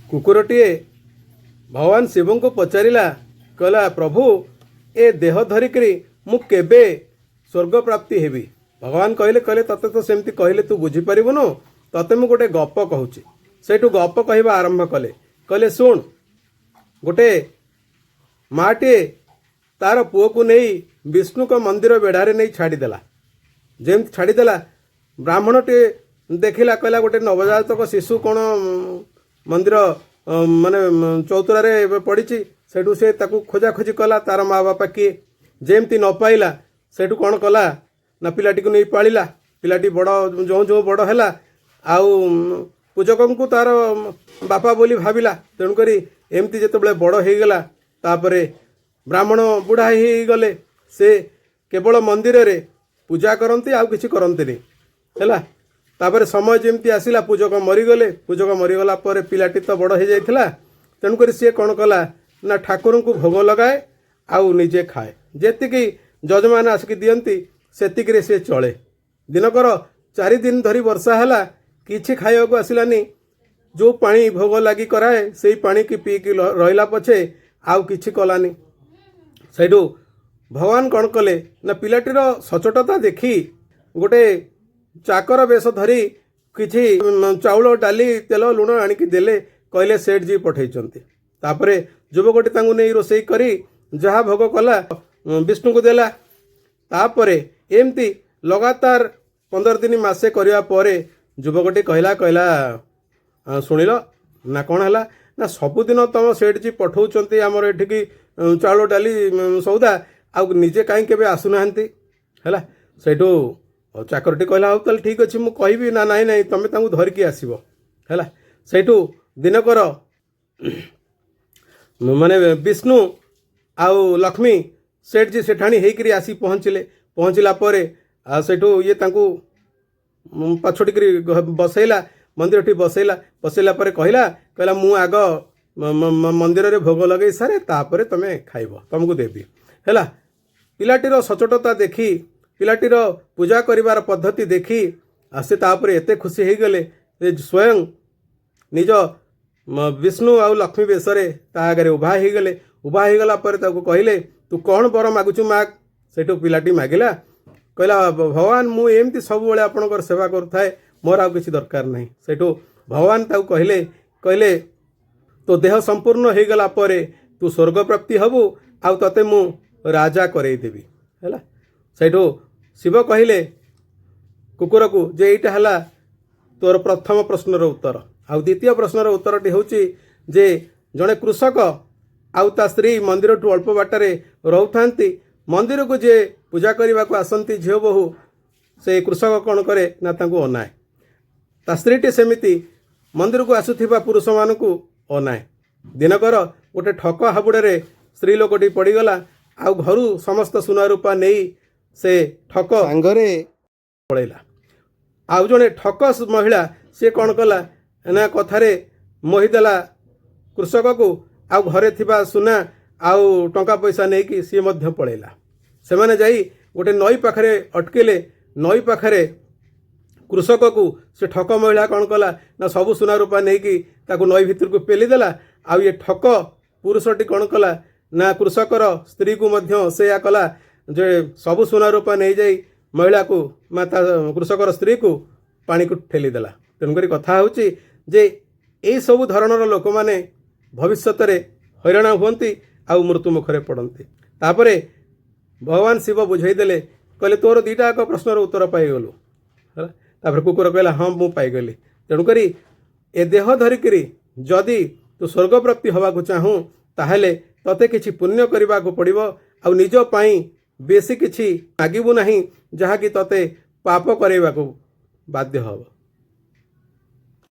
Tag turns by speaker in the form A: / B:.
A: कुकुरटीए भगवान शिव को पचारा कहला प्रभु ए देह धरिकी मु केबे स्वर्ग प्राप्ति हेबी। भगवान कहले कहले तते तो सेमती कहले तू बुझीपारूनु तते मु गोटे गप कहूँ सेठू गप कहवा आरंभ कले कहले शुण गोटे माटे तार पुओ को नहीं विष्णु को मंदिर बेढ़ारे नहीं छाड़देला जमी छाड़देला ब्राह्मण टे देखला कहला गोटे नवजातक शिशु कौन मंदिर माने चौतुरा पड़ी सेठू से ताकू खोजाखोजी कला तार माँ बापा किए जमती न पाइला सेठू कौन कला ना पिलाटी को नहीं पाला पिलाटी बड़ जो जो बड़ है आउ पूजक को तार बापा बोली भाविला तेणुक एमती जिते बड़ हो गला तापरे ब्राह्मण बुढ़ा हो गले से केवल मंदिर रे पूजा करती आउ किछि करंती नहीं है तापर समय जमती आसला पूजक मरीगला पर पिलाटी तो बड़ हो जाता तेणुक सी कौन कला ना ठाकुर को भोग लगाए आउ निजे खाए जेतिकी जजमान आसिक दियंती सेतिक से चले दिनकर 4 दिन धरी वर्षा है किछि खाइबा को आसिलानी जो पानी भोग लगी कराए से पानी की पीकी रहिला पछे आउ किछि कलानी सेठू भगवान कौन कले ना पिलाटीर सचोटता देखी गोटे चाकर बेश धरी किछि चाउल डाली तेल लुण आनिकी देले कहले सेठ जी पठेइचंती तापरे युवकटी तांगु नहीं रोसई करी जहा भोग कला विष्णु को देला तापरे एमती लगातार 15 दिन मासे करिया परे युवकटी कहला कहला शुणिल ना कौन है ना सबुदिन तुम सेठ जी पठाऊँच आमर एठिकी चाउल डाली सौदा आउ निजे कहीं केबे आसुना है सेठू चाकरटी कहला हो ताल ठीक अच्छे मुझे कहबी ना नाई नाई तुम तांगु धरिकी आसब है सेठू दिनकर माने विष्णु आउ लक्ष्मी सेठ जी सेठाणी होकर आसी पहुँचला पर सेठू ये तांकु पछोटिक बसैला मंदिर टी बसैला पर कहला कहला मु आग मंदिर रे भोग लगे सारे तापर तमे खाइब तुमको देवी है पिलाटीर सचोटता देखी पिलाटीर पूजा करिवार पद्धति देखी आसे तापर एते खुशी हो गले स्वयं निज विष्णु आउ लक्ष्मी बेशरे ता आगे उभा हो गले उभा हो गला पर ताको कहले तू कौन बर मागुचु माग सेठू पिलाटी मागिला कहला भगवान मु एमती सब बेले आपनकर सेवा करुथाए मोर आउ किसी दरकार नहीं सेठू भगवान ताको कहले कहले तो देह संपूर्ण हो गला पर तू स्वर्ग प्राप्ति हबु आउ तते मु राजा करई देबी है सेठू शिव कहले कुकुर को जे एटा हला तोर प्रथम प्रश्नर उत्तर आउ द्वितीय प्रश्नर उत्तरटी होची जे जड़े कृषक आउ ता स्त्री मंदिर टू अल्प बाटरे रोथांती मंदिर को जे पूजा करने को आसंती झील बहु से कृषक कौन करे ना तांको अनाए ता स्त्रीटी सेमिति मंदिर को आसुथिबा पुरुष मानकु अनाए दिनकर गोटे ठक हाबुड़े स्त्री लोकटी पड़गला आउ घरू समस्त सुना रूपा नहीं से ठक सांगरे पड़ेला आउ जड़े ठक महिला सी कौन कला ना कथारे मोहिदेला कृषक को आउ घरे थिबा सुना आउ टंका पैसा नहीं कि सी मध्य पड़ेला से माने जाई गोटे नई पाखरे अटकेले नई पाखरे कृषक को से ठक महिला कौन कला ना सबु सुना रूपा नहीं कि ताकू नई भितर को पेलीदेला आउ ये ठक पुरुषटी कौन कला ना कृषकर स्त्री को मध्य से या कला जे सबु सुना रूपा नहीं जाई महिला को माता कृषकर स्त्री को पानी को ठेलीदेला तेणुक कथा होची जे यही सबु धरणर लोक माने भविष्यत हैराण हुंती आउ मृत्यु मुखरे पड़ती तापरे भगवान शिव बुझेदेले कहले तोर दीटा एक प्रश्नर उत्तर पाईगलु है तापर कुकुर कहला हाँ मु पाईगली तेणुक ए देह धरिकी जदि तू स्वर्ग प्राप्ति हवाक चाहूँ ताहले तते किछि पुण्य करने को पड़िबो आउ निज पाई बेसी किछि मागिबु नाही जहा कि तते पाप करैबा को बाध्य हबो।